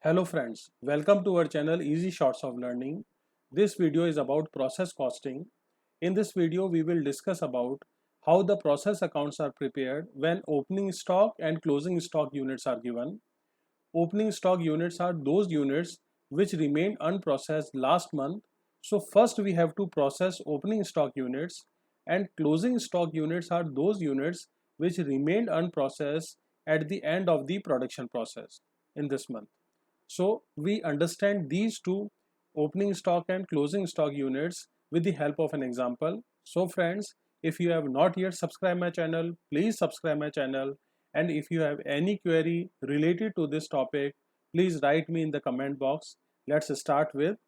Hello friends, welcome to our channel Easyshots of Learning. This video is about process costing. In this video we will discuss about how the process accounts are prepared when opening stock and closing stock units are given. Opening stock units are those units which remained unprocessed last month. So first we have to process opening stock units, and closing stock units are those units which remained unprocessed at the end of the production process in this month. So we understand these two, opening stock and closing stock units, with the help of an example. So friends, if you have not yet subscribed my channel, please subscribe my channel, and if you have any query related to this topic, please write me in the comment box. Let's start with,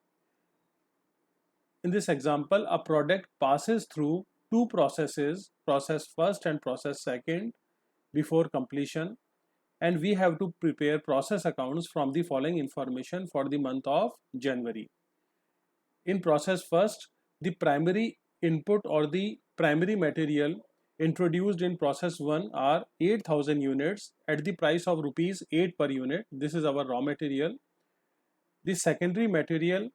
in this example, a product passes through two processes, process first and process second, before completion, and we have to prepare process accounts from the following information for the month of January. In process first, the primary input or the primary material introduced in process 1 are 8,000 units at the price of rupees 8 per unit. This is our raw material. The secondary material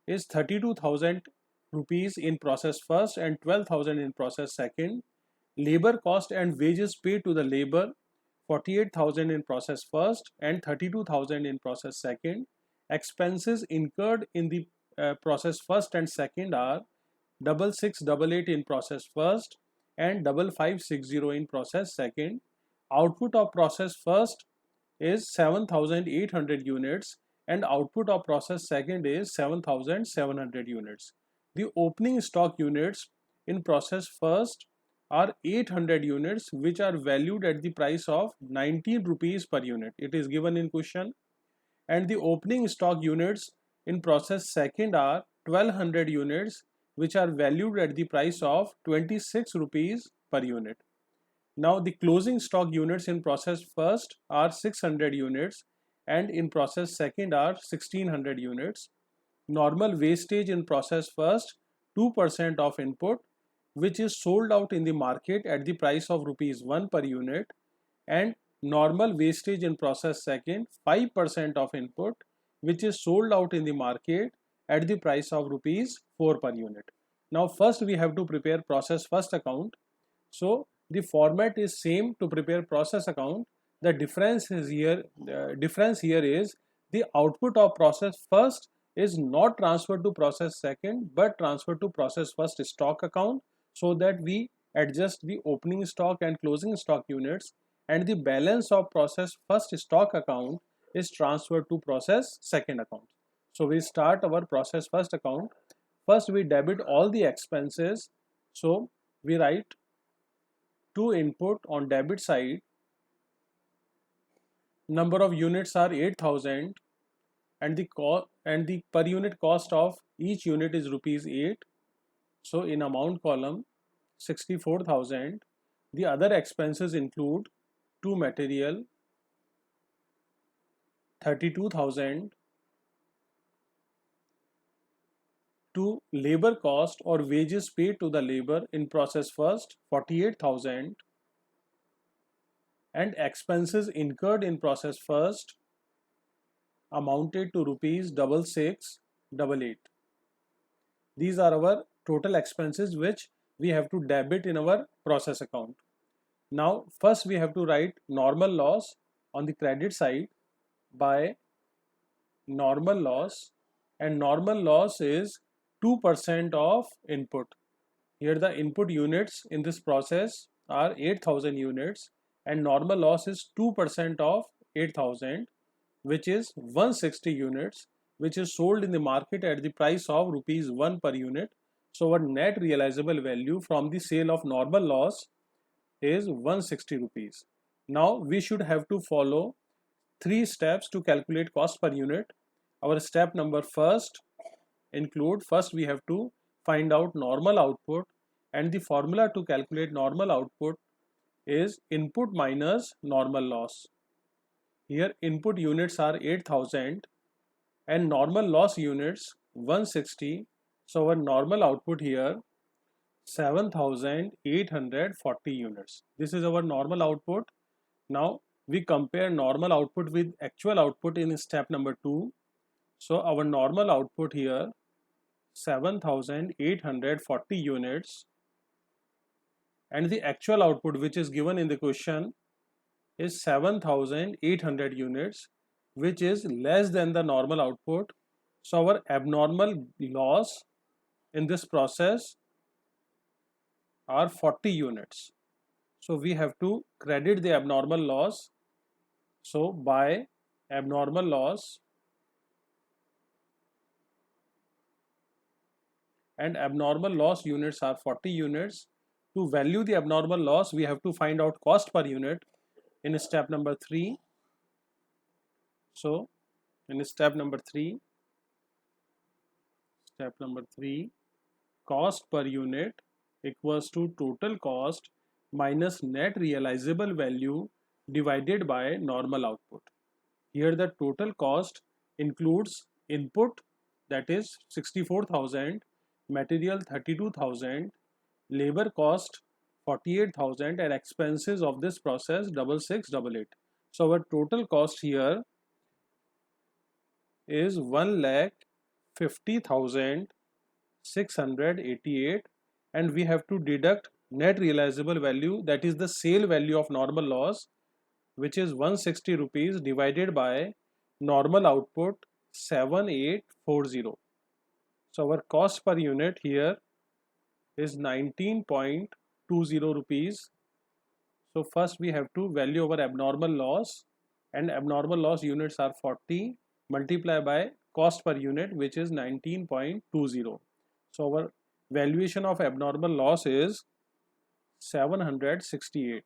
is 32,000 rupees in process first and 12,000 in process second. Labor cost and wages paid to the labor, 48,000 in process first and 32,000 in process second. Expenses incurred in the process first and second are 6688 in process first and 5560 in process second. Output of process first is 7,800 units and output of process second is 7,700 units. The opening stock units in process first are 800 units, which are valued at the price of 19 rupees per unit. It is given in question. And the opening stock units in process second are 1200 units, which are valued at the price of 26 rupees per unit. Now the closing stock units in process first are 600 units and in process second are 1600 units. Normal wastage in process first, 2% of input, which is sold out in the market at the price of rupees 1 per unit, and normal wastage in process second, 5% of input, which is sold out in the market at the price of rupees 4 per unit. Now first we have to prepare process first account. So the format is same to prepare process account. The difference is here. The difference here is the output of process first is not transferred to process second but transferred to process first stock account, so that we adjust the opening stock and closing stock units, and the balance of process first stock account is transferred to process second account. So we start our process first account. First we debit all the expenses. So we write to input on debit side, number of units are 8,000 and the per unit cost of each unit is rupees 8. So in amount column 64,000. The other expenses include to material 32,000, to labor cost or wages paid to the labor in process first 48,000, and expenses incurred in process first amounted to rupees 6688. These are our total expenses which we have to debit in our process account. Now first we have to write normal loss on the credit side by normal loss, and normal loss is 2% of input. Here the input units in this process are 8,000 units and normal loss is 2% of 8,000, which is 160 units, which is sold in the market at the price of rupees 1 per unit. So our net realizable value from the sale of normal loss is 160 rupees. Now we should have to follow 3 steps to calculate cost per unit. Our step number first include, first we have to find out normal output, and the formula to calculate normal output is input minus normal loss. Here input units are 8,000 and normal loss units 160. So our normal output here 7,840 units. This is our normal output. Now we compare normal output with actual output in step number 2. So our normal output here 7840 units, and the actual output which is given in the question is 7800 units, which is less than the normal output. So our abnormal loss in this process are 40 units. So we have to credit the abnormal loss. So by abnormal loss, and abnormal loss units are 40 units. To value the abnormal loss, we have to find out cost per unit in step number 3. So in step number 3, cost per unit equals to total cost minus net realizable value divided by normal output. Here the total cost includes input, that is 64,000, material 32,000, labor cost 48,000, and expenses of this process 6688. So our total cost here is 1,50,688, and we have to deduct net realizable value, that is the sale value of normal loss, which is 160 rupees divided by normal output 7840. So our cost per unit here is 19.20 rupees. So first we have to value our abnormal loss, and abnormal loss units are 40 multiplied by cost per unit, which is 19.20. So our valuation of abnormal loss is 768.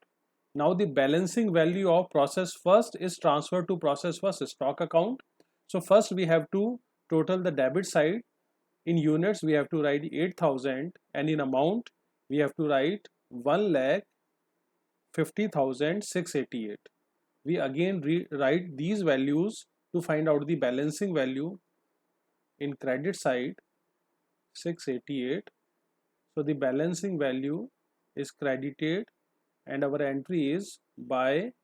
Now the balancing value of process first is transferred to process first stock account. So first we have to total the debit side. In units we have to write 8,000, and in amount we have to write 1,50,688. We again write these values to find out the balancing value. In credit side 688, so the balancing value is credited, and our entry is by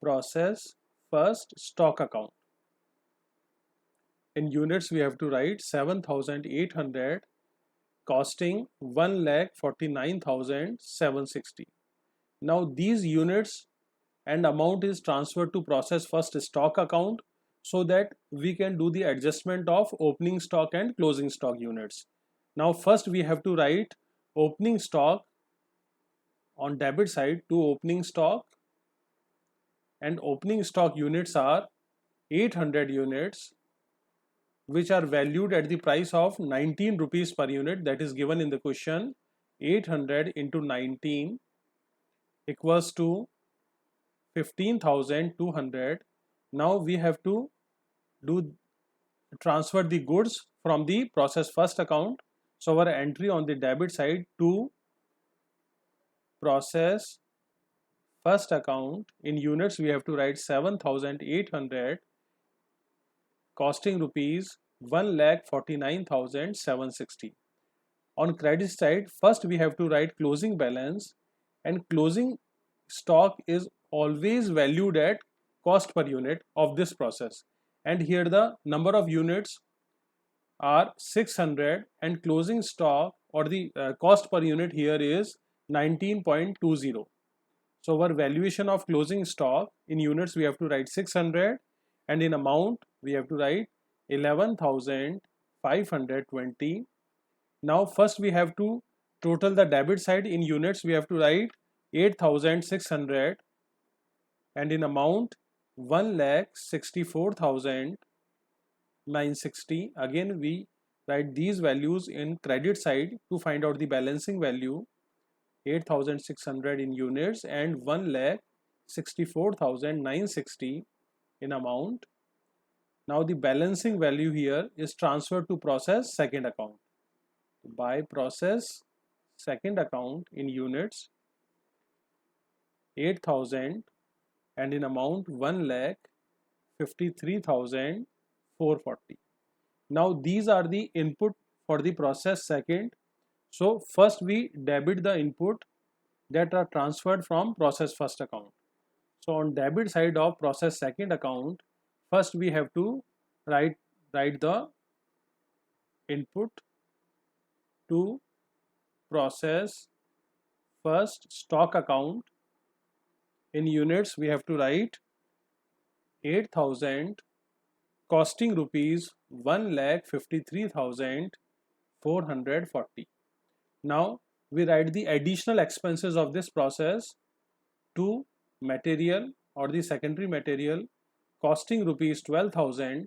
process first stock account. In units we have to write 7,800 costing 1,49,760. Now these units and amount is transferred to process first stock account, so that we can do the adjustment of opening stock and closing stock units. Now first we have to write opening stock on debit side to opening stock, and opening stock units are 800 units, which are valued at the price of 19 rupees per unit, that is given in the question. 800 into 19 equals to 15,200. Now we have to transfer the goods from the process first account. So our entry on the debit side to process first account, in units we have to write 7,800 costing rupees 1,49,760. On credit side, first we have to write closing balance, and closing stock is always valued at cost per unit of this process, and here the number of units are 600, and closing stock or the cost per unit here is 19.20. So our valuation of closing stock, in units we have to write 600, and in amount we have to write 11,520. Now first we have to total the debit side. In units we have to write 8,600, and in amount 1,64,960. Again we write these values in credit side to find out the balancing value. 8,600 in units and 1,64,960 in amount. Now the balancing value here is transferred to process second account. By process second account, in units 8,000, and in amount 1,53,440. Now these are the input for the process second. So first we debit the input that are transferred from process first account. So on debit side of process second account, first we have to write the input to process first stock account. In units we have to write 8,000 costing rupees 1,53,440. Now we write the additional expenses of this process to material or the secondary material costing rupees 12,000,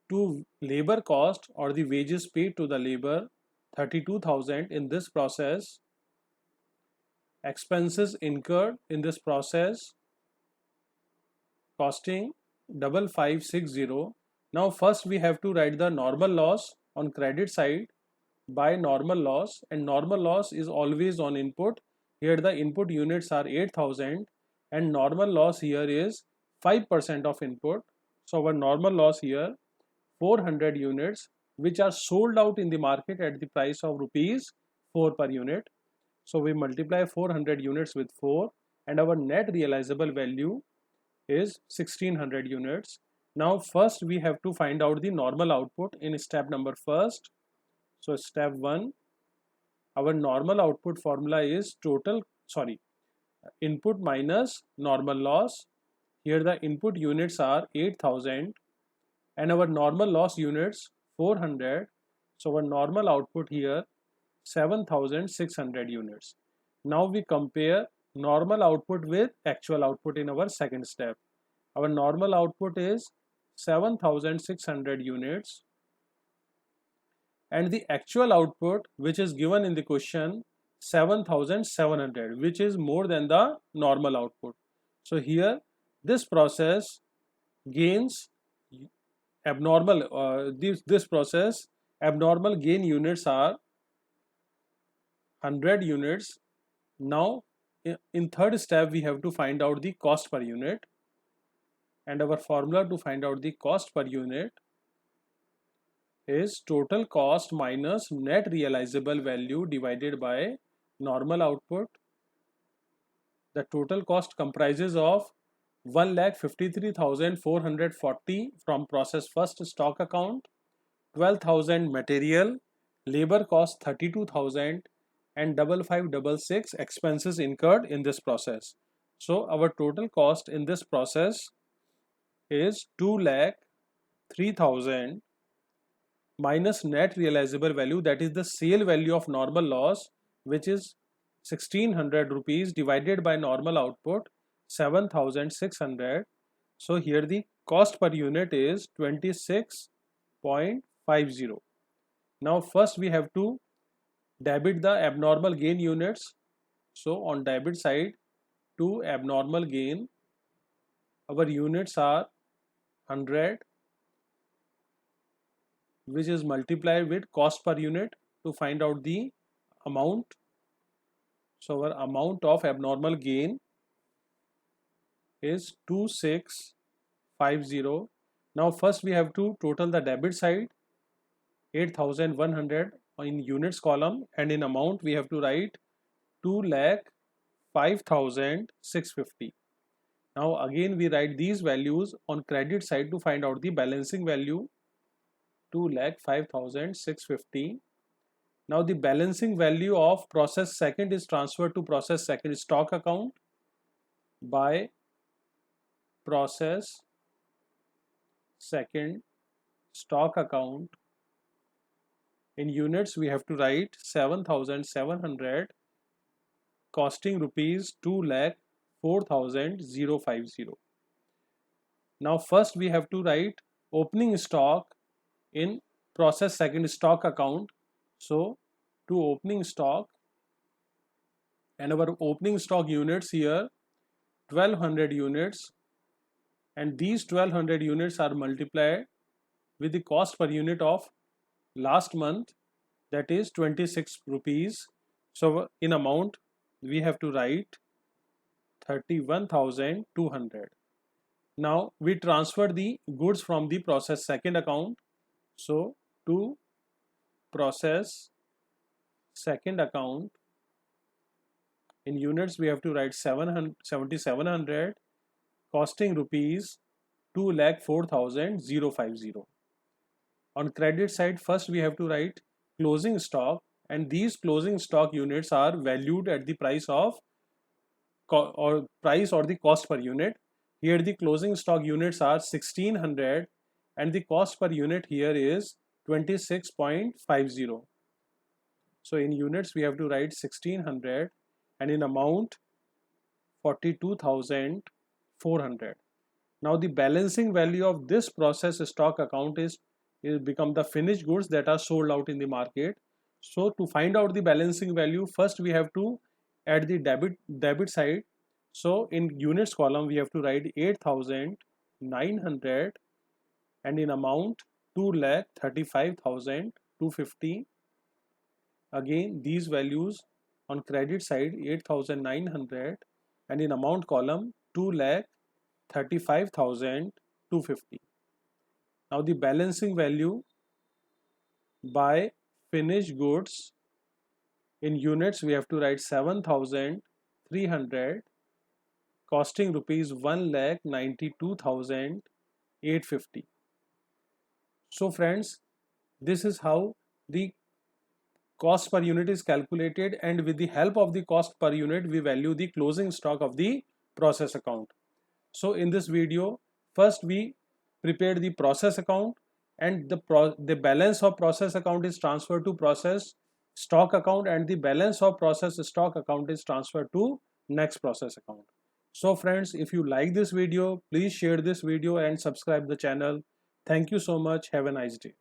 to labor cost or the wages paid to the labor 32,000 in this process, expenses incurred in this process costing 5560. Now first we have to write the normal loss on credit side by normal loss, and normal loss is always on input. Here the input units are 8,000 and normal loss here is 5% of input. So our normal loss here 400 units, which are sold out in the market at the price of rupees 4 per unit. So we multiply 400 units with 4 and our net realizable value is 1600 units. Now first we have to find out the normal output in step number first. So step 1, our normal output formula is input minus normal loss. Here the input units are 8,000 and our normal loss units 400. So our normal output here 7,600 units. Now we compare normal output with actual output in our second step. Our normal output is 7,600 units and the actual output which is given in the question 7,700, which is more than the normal output. So here this process gains abnormal abnormal gain units are 100 units. Now in third step we have to find out the cost per unit, and our formula to find out the cost per unit is total cost minus net realizable value divided by normal output. The total cost comprises of 1,53,440 from process first stock account, 12,000 material, labor cost 32,000 and 5566 expenses incurred in this process. So our total cost in this process is 2,03,000 minus net realizable value, that is the sale value of normal loss, which is 1600 rupees, divided by normal output 7,600. So here the cost per unit is 26.50. Now first we have to debit the abnormal gain units. So on debit side to abnormal gain, our units are 100, which is multiplied with cost per unit to find out the amount. So our amount of abnormal gain is 2650. Now first we have to total the debit side 8,100 in units column, and in amount we have to write 2,05,650. Now again we write these values on credit side to find out the balancing value 2,05,650. Now the balancing value of process second is transferred to process second stock account by process second stock account. In units we have to write 7,700 costing rupees 2,04,050. Now first we have to write opening stock in process second stock account. So to opening stock, and our opening stock units here 1200 units, and these 1200 units are multiplied with the cost per unit of last month, that is 26 rupees. So in amount we have to write 31,200. Now we transfer the goods from the process second account. So to process second account, In units, we have to write 7,700 costing rupees 2,04,050. On credit side, first we have to write closing stock, and these closing stock units are valued at the price of price or the cost per unit. Here the closing stock units are 1600 and the cost per unit here is 26.50. So in units we have to write 1600 and in amount 42,400. Now the balancing value of this process stock account is become the finished goods that are sold out in the market. So to find out the balancing value, first we have to add the debit side. So in units column we have to write 8,900 and in amount 2,35,250. Again these values on credit side 8,900 and in amount column 2,35,250. Now the balancing value by finished goods in units we have to write 7,300 costing rupees 1,92,850. So friends, this is how the cost per unit is calculated, and with the help of the cost per unit we value the closing stock of the process account. So in this video, first we prepared the process account and the balance of process account is transferred to process stock account and the balance of process stock account is transferred to next process account. So friends, if you like this video, please share this video and subscribe the channel. Thank you so much. Have a nice day.